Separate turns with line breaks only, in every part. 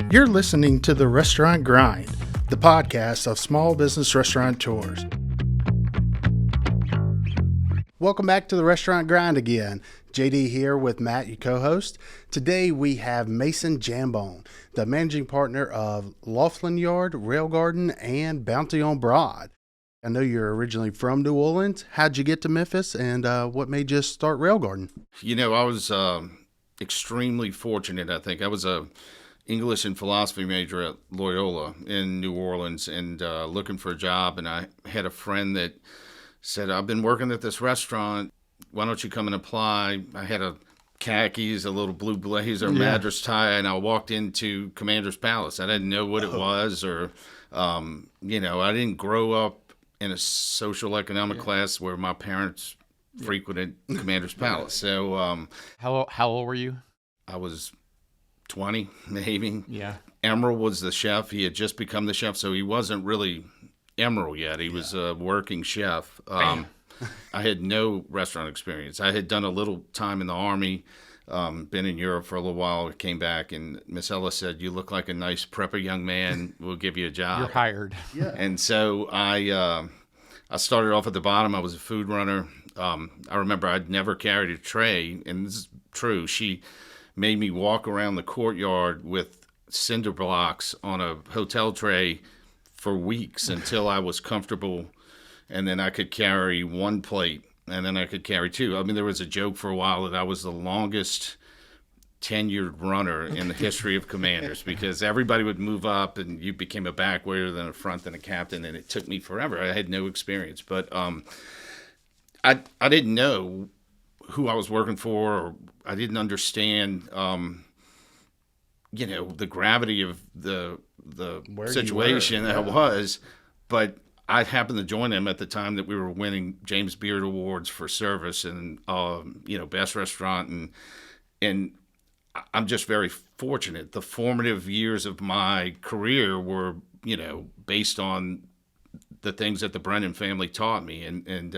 You're listening to The Restaurant Grind, the podcast of small business restaurateurs. Welcome back to The Restaurant Grind again. JD here with Matt, your co-host. Today we have Mason Jambon, the managing partner of Laughlin Yard, Rail Garden, and Bounty on Broad. I know you're originally from New Orleans. How'd you get to Memphis, and what made you start Rail Garden?
You know, I was extremely fortunate, I think. I was a English and philosophy major at Loyola in New Orleans and looking for a job. And I had a friend that said, I've been working at this restaurant. Why don't you come and apply? I had a khakis, a little blue blazer, Madras tie, and I walked into Commander's Palace. I didn't know what it was or, you know, I didn't grow up in a social economic class where my parents frequented Commander's Palace. So
how old were you?
I was 20, maybe.
Yeah.
Emerald was the chef. He had just become the chef, so he wasn't really Emerald yet. He was a working chef. I had no restaurant experience. I had done a little time in the Army, been in Europe for a little while, came back, and Miss Ella said, you look like a nice prepper young man. We'll give you a job.
You're hired.
Yeah.
And so I started off at the bottom. I was a food runner. I remember I'd never carried a tray, and this is true. She made me walk around the courtyard with cinder blocks on a hotel tray for weeks until I was comfortable, and then I could carry one plate, and then I could carry two. I mean, there was a joke for a while that I was the longest tenured runner in the history of Commanders because everybody would move up, and you became a back waiter, then a front, then a captain, and it took me forever. I had no experience, but I didn't know who I was working for, or I didn't understand, you know, the gravity of the situation that I was, but I happened to join them at the time that we were winning James Beard Awards for service and, you know, best restaurant. And I'm just very fortunate. The formative years of my career were, you know, based on the things that the Brennan family taught me. And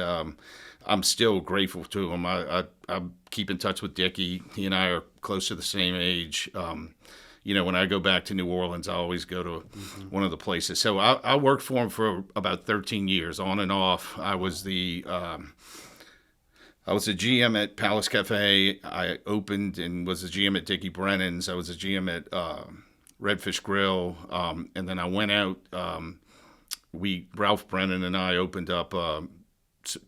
I'm still grateful to him. I keep in touch with Dickie. He and I are close to the same age. You know, when I go back to New Orleans, I always go to one of the places. So I worked for him for about 13 years, on and off. I was the GM at Palace Cafe. I opened and was a GM at Dickie Brennan's. I was a GM at Redfish Grill. And then I went out. Ralph Brennan and I opened up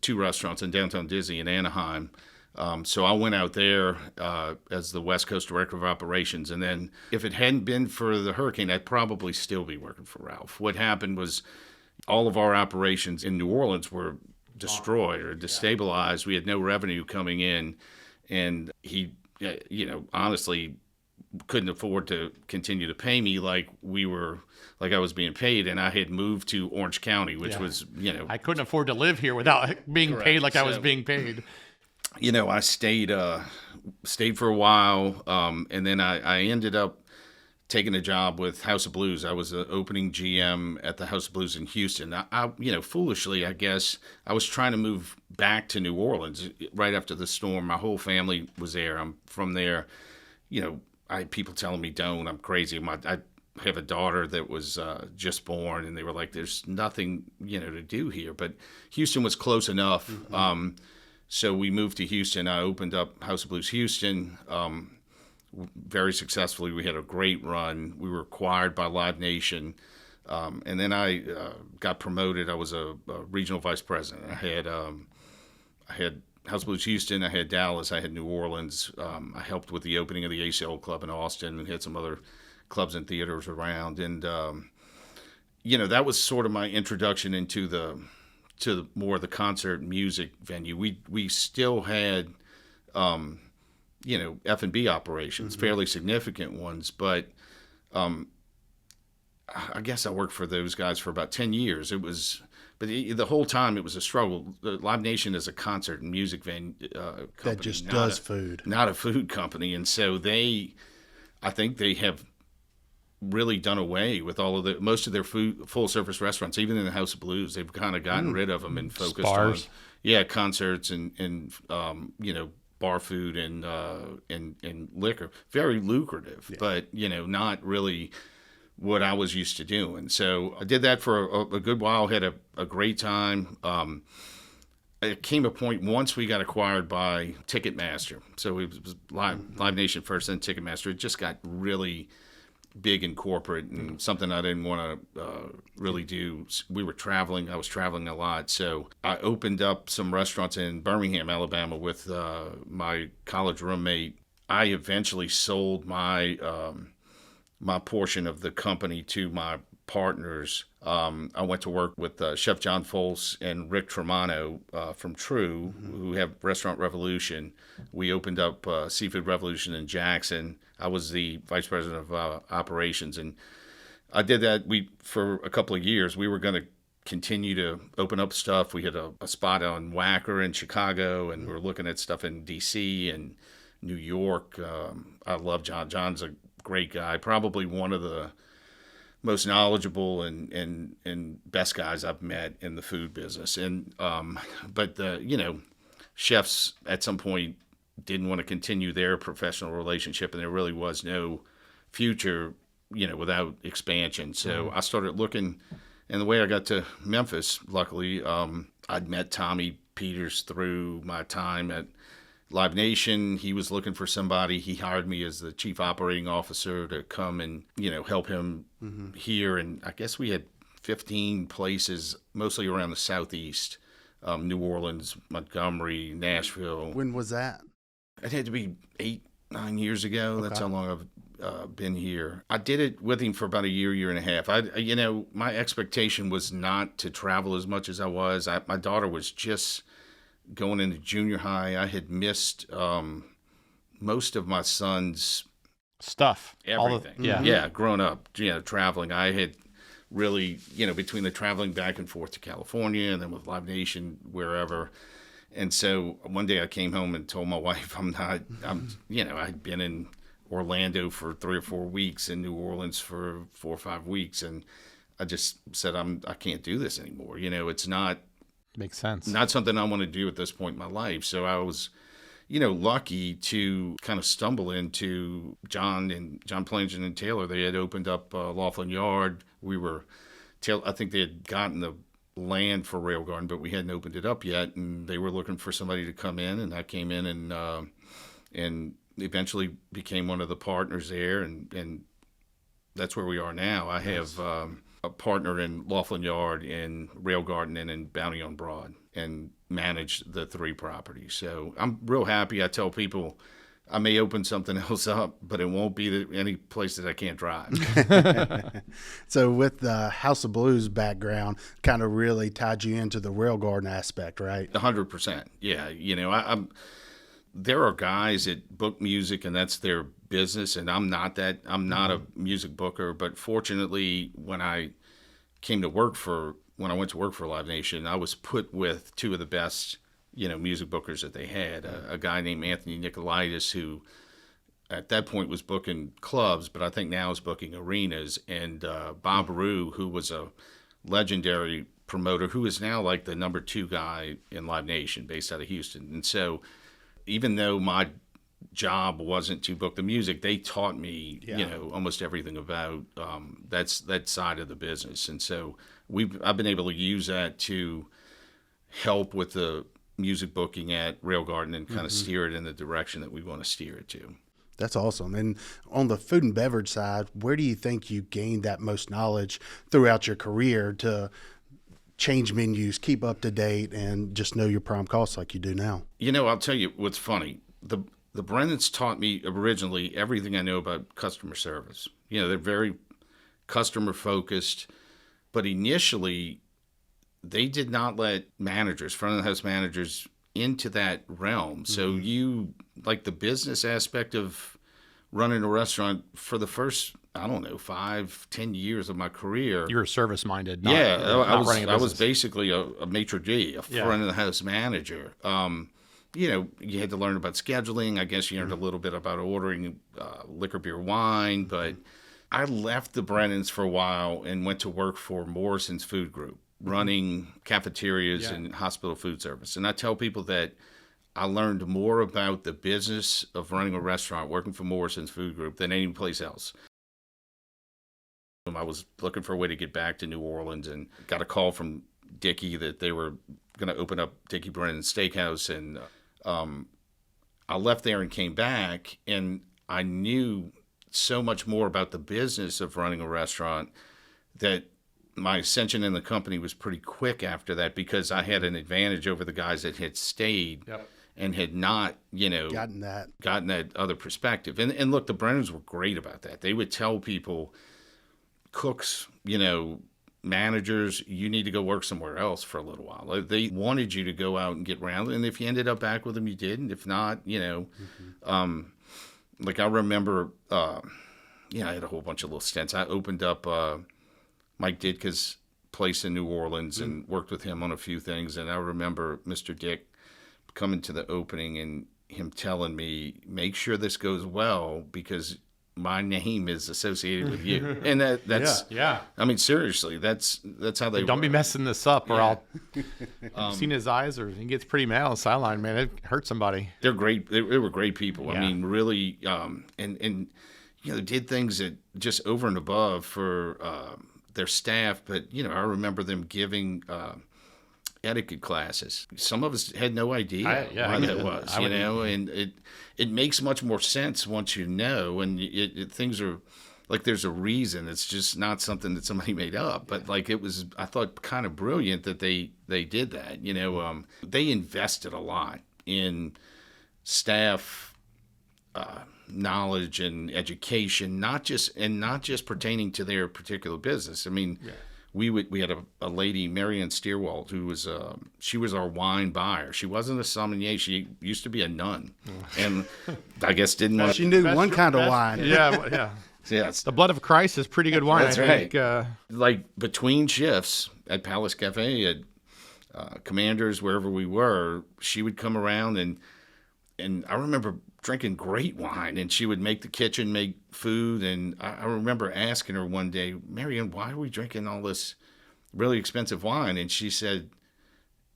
two restaurants in downtown Disney in Anaheim. So I went out there as the West Coast Director of Operations. And then if it hadn't been for the hurricane, I'd probably still be working for Ralph. What happened was all of our operations in New Orleans were destroyed or destabilized. We had no revenue coming in. And he, you know, honestly couldn't afford to continue to pay me like I was being paid, and I had moved to Orange County, which was, you know,
I couldn't afford to live here without being paid like I was being paid.
You know, I stayed for a while, and then I ended up taking a job with House of Blues. I was the opening GM at the House of Blues in Houston. I you know, foolishly, I guess, I was trying to move back to New Orleans right after the storm. My whole family was there. I'm from there. You know, I had people telling me, don't, I'm crazy. I have a daughter that was just born, and they were like, there's nothing, you know, to do here. But Houston was close enough. Mm-hmm. So we moved to Houston. I opened up House of Blues Houston very successfully. We had a great run. We were acquired by Live Nation. And then I got promoted. I was a regional vice president. I had House of Blues Houston. I had Dallas. I had New Orleans. I helped with the opening of the ACL Club in Austin and had some other clubs and theaters around. And, you know, that was sort of my introduction into to more of the concert music venue. We still had, you know, F&B operations, fairly significant ones, but I guess I worked for those guys for about 10 years. But the whole time it was a struggle. The Live Nation is a concert and music venue company.
That just does food.
Not a food company. And so I think they have really done away with most of their full service restaurants, even in the House of Blues. They've kind of gotten rid of them and focused on concerts and you know, bar food and liquor. Very lucrative, but not really what I was used to doing. So I did that for a good while. Had a great time. It came a point once we got acquired by Ticketmaster. So it was Live Nation first, then Ticketmaster. It just got really big and corporate, and something I didn't want to really do. We were traveling. I was traveling a lot. So I opened up some restaurants in Birmingham, Alabama with my college roommate. I eventually sold my my portion of the company to my partners. I went to work with Chef John Folse and Rick Tremano from True, who have Restaurant Revolution. We opened up Seafood Revolution in Jackson. I was the vice president of operations, and I did that for a couple of years. We were going to continue to open up stuff. We had a spot on Wacker in Chicago, and we were looking at stuff in D.C. and New York. I love John. John's a great guy, probably one of the most knowledgeable and best guys I've met in the food business. And but chefs at some point didn't want to continue their professional relationship, and there really was no future, without expansion. So I started looking, and the way I got to Memphis, luckily, I'd met Tommy Peters through my time at Live Nation. He was looking for somebody. He hired me as the chief operating officer to come and, help him here. And I guess we had 15 places, mostly around the Southeast, New Orleans, Montgomery, Nashville.
When was that?
It had to be 8-9 years ago. Okay. That's how long I've been here. I did it with him for about a year and a half. My expectation was not to travel as much as I was. My daughter was just going into junior high. I had missed most of my son's
stuff,
everything. Growing up, traveling. I had really, between the traveling back and forth to California and then with Live Nation, wherever. And so one day I came home and told my wife I'd been in Orlando for 3 or 4 weeks, in New Orleans for 4 or 5 weeks, and I just said I can't do this anymore. It's not.
Makes sense.
Not something I want to do at this point in my life. So I was, lucky to kind of stumble into John Plangen and Taylor. They had opened up Laughlin Yard. I think they had gotten the land for Rail Garden, but we hadn't opened it up yet. And they were looking for somebody to come in, and I came in and eventually became one of the partners there. And that's where we are now. I have a partner in Laughlin Yard, in Rail Garden, and in Bounty on Broad, and manage the 3 properties. So I'm real happy. I tell people I may open something else up, but it won't be any place that I can't drive.
So with the House of Blues background, kind of really tied you into the Rail Garden aspect, right?
100%. Yeah. There are guys that book music, and that's their business, and I'm not that. I'm not a music booker, but fortunately, when I went to work for Live Nation, I was put with 2 of the best, music bookers that they had. A guy named Anthony Nicolaitis, who at that point was booking clubs, but I think now is booking arenas, and Bob Rue, who was a legendary promoter, who is now like the number 2 guy in Live Nation, based out of Houston. And so, even though my job wasn't to book the music, they taught me, almost everything about that side of the business. And so I've been able to use that to help with the music booking at Rail Garden and kind of steer it in the direction that we want to steer it to.
That's awesome. And on the food and beverage side, where do you think you gained that most knowledge throughout your career to change menus, keep up to date, and just know your prime costs like you do now?
I'll tell you what's funny. The Brennans taught me originally everything I know about customer service. They're very customer focused, but initially they did not let managers, front of the house managers, into that realm. So like the business aspect of running a restaurant for the first, 5-10 years of my career.
You were service minded.
I was basically a maitre d', a front of the house manager. You had to learn about scheduling. I guess you learned a little bit about ordering liquor, beer, wine. But I left the Brennans for a while and went to work for Morrison's Food Group, running cafeterias and hospital food service. And I tell people that I learned more about the business of running a restaurant, working for Morrison's Food Group, than any place else. I was looking for a way to get back to New Orleans and got a call from Dickie that they were going to open up Dickie Brennan's Steakhouse. And I left there and came back, and I knew so much more about the business of running a restaurant that my ascension in the company was pretty quick after that, because I had an advantage over the guys that had stayed and had not, gotten that other perspective. And look, the Brennans were great about that. They would tell people, cooks, managers, you need to go work somewhere else for a little while. Like, they wanted you to go out and get around. And if you ended up back with them, you did. And if not, like I remember, I had a whole bunch of little stints. I opened up Mike Ditka's place in New Orleans and worked with him on a few things. And I remember Mr. Dick coming to the opening and him telling me, make sure this goes well, because my name is associated with you. And that's, I mean, seriously, that's how they
don't be messing this up, or I'll seen his eyes, or he gets pretty mad on the sideline, man. It hurts somebody.
They're great. They were great people.
Yeah.
I mean, really, and did things that just over and above for their staff. But, I remember them giving etiquette classes. Some of us had no idea why that was, and it makes much more sense once you know, and things are like, there's a reason. It's just not something that somebody made up, but like, it was, I thought, kind of brilliant that they did that. They invested a lot in staff knowledge and education, not just pertaining to their particular business. I mean, we had a lady, Marianne Steerwald, who was she was our wine buyer. She wasn't a sommelier. She used to be a nun, and I guess didn't want.
She knew one kind of wine.
Yeah.
Yes.
The blood of Christ is pretty good wine.
That's
right.
Like between shifts at Palace Cafe, at Commanders, wherever we were, she would come around and I remember drinking great wine, and she would make the kitchen, make food. And I remember asking her one day, Marianne, why are we drinking all this really expensive wine? And she said,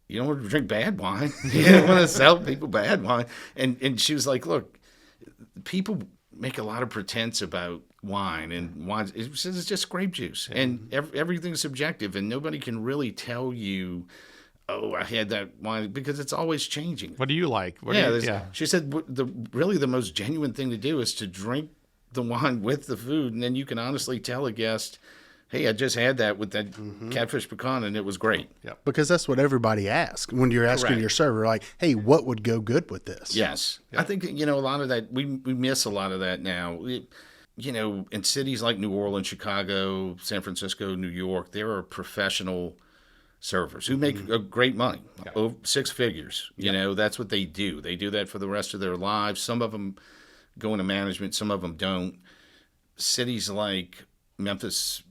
you don't want to drink bad wine. You don't want to sell people bad wine. And she was like, look, people make a lot of pretense about wine, and wine, it's just grape juice, and everything's subjective, and nobody can really tell you, oh, I had that wine, because it's always changing.
What do you like?
She said the most genuine thing to do is to drink the wine with the food, and then you can honestly tell a guest, hey, I just had that with that catfish pecan, and it was great.
Yeah, because that's what everybody asks when you're asking your server, like, hey, what would go good with this?
Yes. I think, a lot of that, we miss a lot of that now. In cities like New Orleans, Chicago, San Francisco, New York, there are professional servers who make great money, over 6 figures. That's what they do. They do that for the rest of their lives. Some of them go into management, some of them don't. Cities like Memphis,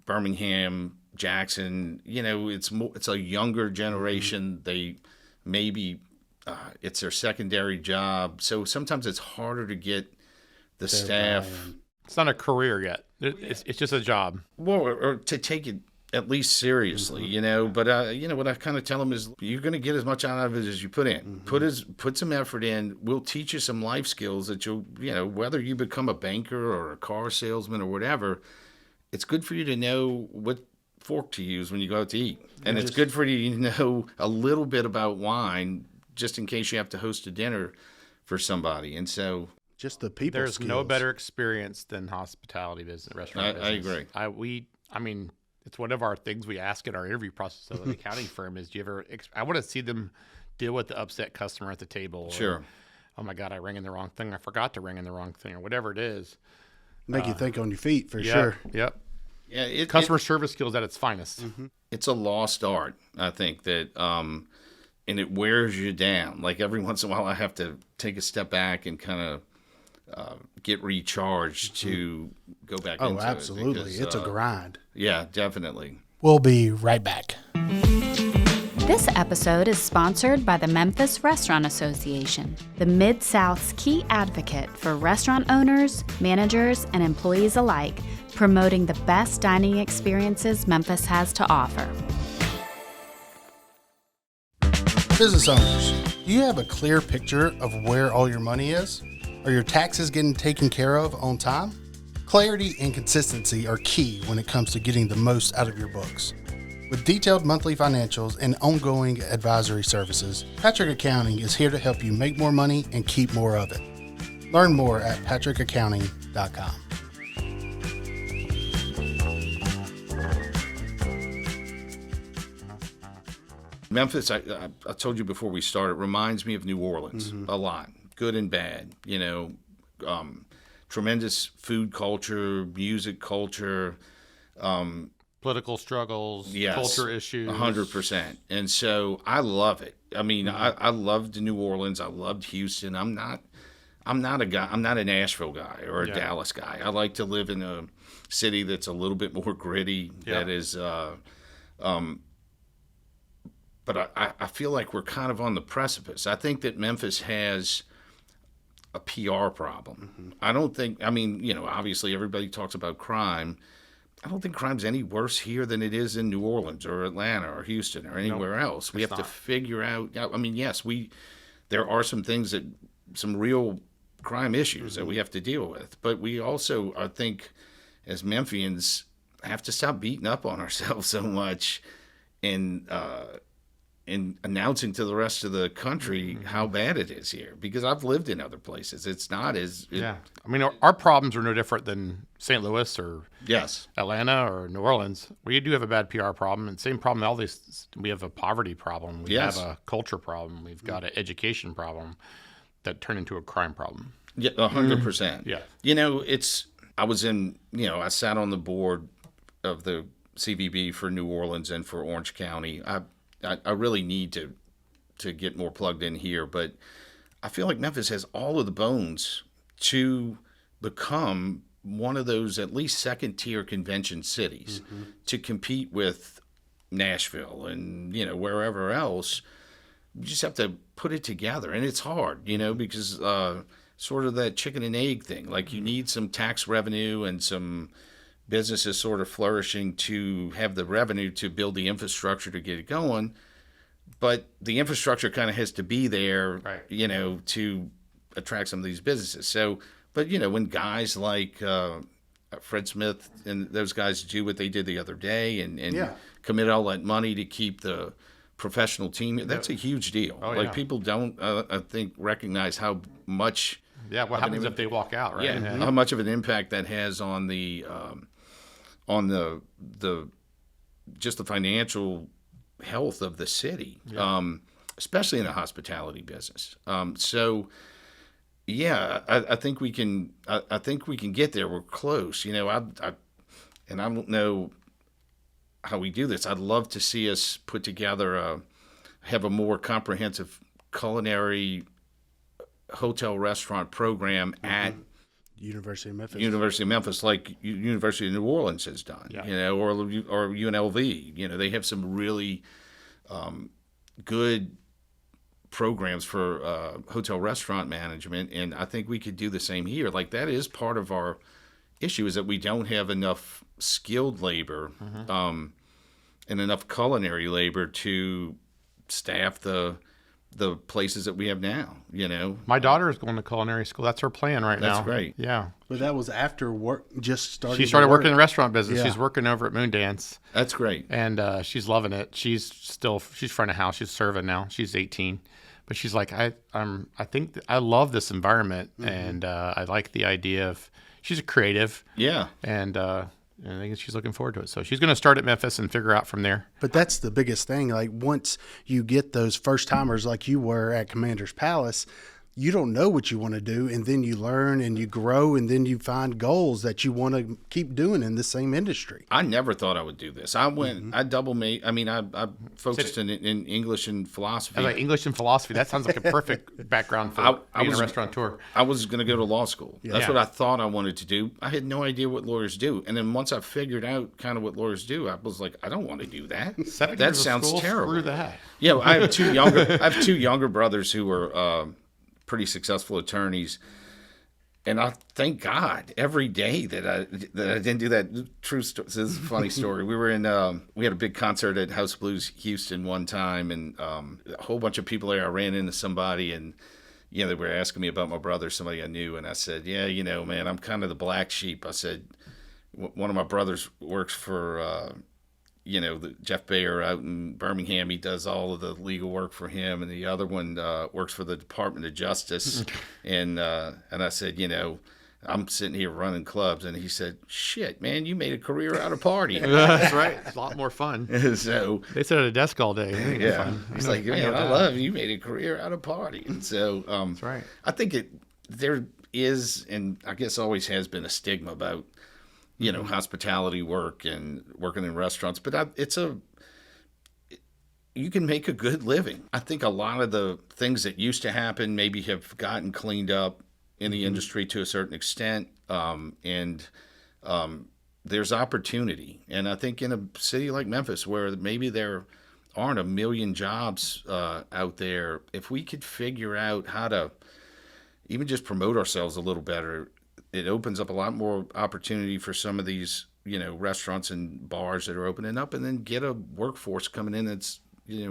Birmingham, Jackson, it's a younger generation. They maybe it's their secondary job, so sometimes it's harder to get the staff.
It's not a career yet. It's just a job.
Well, or to take it at least seriously, But what I kind of tell them is, you're going to get as much out of it as you put in. Put some effort in. We'll teach you some life skills that you'll, whether you become a banker or a car salesman or whatever. It's good for you to know what fork to use when you go out to eat. And it's good for you to know a little bit about wine, just in case you have to host a dinner for somebody. And so,
just the people
There's
skills.
no better experience than hospitality business, restaurant business.
I agree.
I mean, it's one of our things we ask in our interview process of an accounting firm is, do you ever, I want to see them deal with the upset customer at the table. Or,
sure.
Oh my God, I rang in the wrong thing. I forgot to ring in the wrong thing, or whatever it is.
Make you think on your feet, for sure.
Yep.
Yeah,
Customer service skills at its finest.
It's a lost art, I think, that and it wears you down. Like, every once in a while, I have to take a step back and kind of get recharged to go back into it.
Oh, absolutely.
Because,
it's a grind.
Yeah, definitely.
We'll be right back.
This episode is sponsored by the Memphis Restaurant Association, the Mid-South's key advocate for restaurant owners, managers, and employees alike, promoting the best dining experiences Memphis has to offer.
Business owners, do you have a clear picture of where all your money is? Are your taxes getting taken care of on time? Clarity and consistency are key when it comes to getting the most out of your books. With detailed monthly financials and ongoing advisory services, Patrick Accounting is here to help you make more money and keep more of it. Learn more at patrickaccounting.com.
Memphis, I told you before we started, reminds me of New Orleans a lot, good and bad. Tremendous food culture, music culture,
Political struggles,
yes,
culture issues.
100%. And so I love it. I mean, I loved New Orleans. I loved Houston. I'm not a Nashville guy or a Dallas guy. I like to live in a city that's a little bit more gritty. Yeah. That is, but I feel like we're kind of on the precipice. I think that Memphis has a PR problem. I don't think, obviously everybody talks about crime. I don't think crime's any worse here than it is in New Orleans or Atlanta or Houston or anywhere else. We have to figure out, yes, there are some real crime issues that we have to deal with. But we also, I think, as Memphians, have to stop beating up on ourselves so much and announcing to the rest of the country how bad it is here. Because I've lived in other places. It's not as...
Our problems are no different than St. Louis or Atlanta or New Orleans. We do have a bad PR problem. And same problem, all these, we have a poverty problem. We have a culture problem. We've got an education problem that turned into a crime problem.
Yeah, 100%.
Yeah.
I sat on the board of the CVB for New Orleans and for Orange County. I really need to get more plugged in here, but I feel like Memphis has all of the bones to become one of those at least second-tier convention cities to compete with Nashville and, wherever else. You just have to put it together, and it's hard, because sort of that chicken and egg thing. Like you need some tax revenue and some businesses sort of flourishing to have the revenue to build the infrastructure to get it going. But the infrastructure kind of has to be there, to attract some of these businesses. So, but, when guys like Fred Smith and those guys do what they did the other day and commit all that money to keep the professional team, that's a huge deal. People don't, I think, recognize how much...
Yeah, what happens if they walk out, right?
Yeah, how much of an impact that has on the just the financial health of the city, especially in the hospitality business. I think we can. I think we can get there. We're close. And I don't know how we do this. I'd love to see us put together have a more comprehensive culinary hotel restaurant program at
University of
Memphis, like University of New Orleans has done, or UNLV. They have some really good programs for hotel renovations management, and I think we could do the same here. Like that is part of our issue, is that we don't have enough skilled labor and enough culinary labor to staff the places that we have now,
My daughter is going to culinary school. That's her plan now.
That's great.
Yeah.
But that was after work, just started.
She started working in the restaurant business. Yeah. She's working over at Moondance.
That's great.
And she's loving it. She's front of house. She's serving now. She's 18. But she's like, I think I love this environment, and I like the idea of, she's a creative.
Yeah.
And I think she's looking forward to it. So she's going to start at Memphis and figure out from there.
But that's the biggest thing. Like once you get those first timers like you were at Commander's Palace, you don't know what you want to do, and then you learn and you grow, and then you find goals that you want to keep doing in the same industry.
I never thought I would do this. I went, I focused in English and philosophy.
I was like, English and philosophy. That sounds like a perfect background for being a restaurateur.
I was going to go to law school. Yeah. That's what I thought I wanted to do. I had no idea what lawyers do. And then once I figured out kind of what lawyers do, I was like, I don't want to do that. That sounds terrible.
Screw that.
Yeah, I have two younger brothers who were pretty successful attorneys, And I thank God every day that I didn't do that. True story. This is a funny story. We were in we had a big concert at House Blues Houston one time, and a whole bunch of people there. I ran into somebody, and they were asking me about my brother, somebody I knew, and I said, "Yeah, man, I'm kind of the black sheep." I said, "One of my brothers works for Jeff Bayer out in Birmingham. He does all of the legal work for him, and the other one works for the Department of Justice." and I said, I'm sitting here running clubs, and he said, "Shit, man, you made a career out of partying."
That's right. It's a lot more fun.
So
they sit at a desk all day.
Yeah, it's like, man, I love you made a career out of partying. So
that's right.
I think there is, and I guess always has been, a stigma about hospitality work and working in restaurants, but you can make a good living. I think a lot of the things that used to happen maybe have gotten cleaned up in the industry to a certain extent, and there's opportunity. And I think in a city like Memphis, where maybe there aren't a million jobs out there, if we could figure out how to even just promote ourselves a little better, it opens up a lot more opportunity for some of these, restaurants and bars that are opening up, and then get a workforce coming in that's,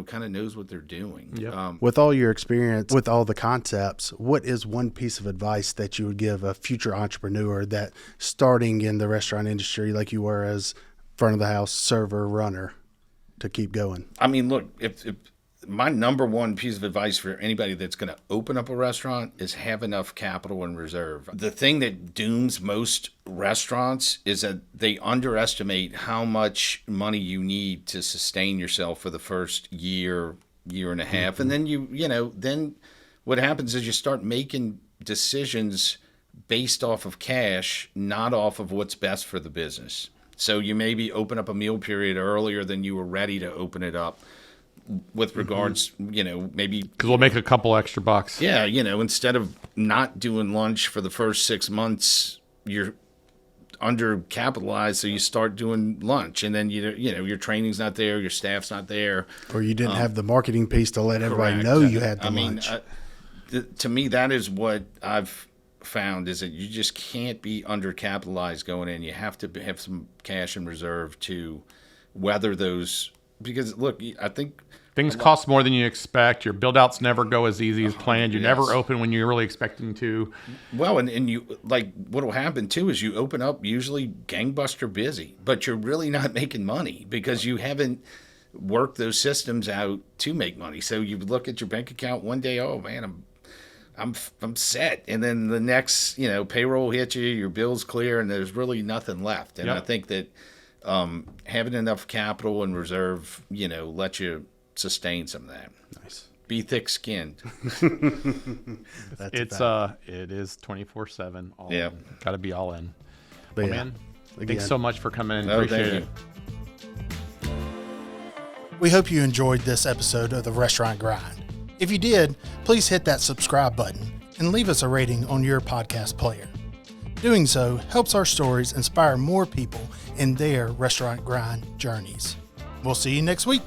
kind of knows what they're doing.
Yep.
With all your experience, with all the concepts, what is one piece of advice that you would give a future entrepreneur that starting in the restaurant industry like you were as front of the house server runner to keep going?
I mean, look, if my number one piece of advice for anybody that's going to open up a restaurant is have enough capital in reserve. The thing that dooms most restaurants is that they underestimate how much money you need to sustain yourself for the first year and a half. Mm-hmm. And then then what happens is you start making decisions based off of cash, not off of what's best for the business. So you maybe open up a meal period earlier than you were ready to open it up. With regards, maybe
because we'll make a couple extra bucks.
Yeah, instead of not doing lunch for the first 6 months, you're undercapitalized, so you start doing lunch, and then your training's not there, your staff's not there,
or you didn't have the marketing piece to let everybody know you had the lunch.
To me, that is what I've found, is that you just can't be undercapitalized going in. You have to have some cash in reserve to weather those. Because look, I think
things cost more than you expect. Your build-outs never go as easy as planned. You never open when you're really expecting to.
Well, and you, like, what will happen too is you open up usually gangbuster busy, but you're really not making money because you haven't worked those systems out to make money. So you look at your bank account one day, oh man, I'm set, and then the next payroll hits you, your bills clear, and there's really nothing left. And I think that having enough capital in reserve, let you sustain some of that.
Nice.
Be thick-skinned.
It is 24/7.
Yeah.
Got to be all in.
But
well, man, thanks so much for coming in.
Oh,
Appreciate it.
We hope you enjoyed this episode of the Restaurant Grind. If you did, please hit that subscribe button and leave us a rating on your podcast player. Doing so helps our stories inspire more people in their restaurant grind journeys. We'll see you next week.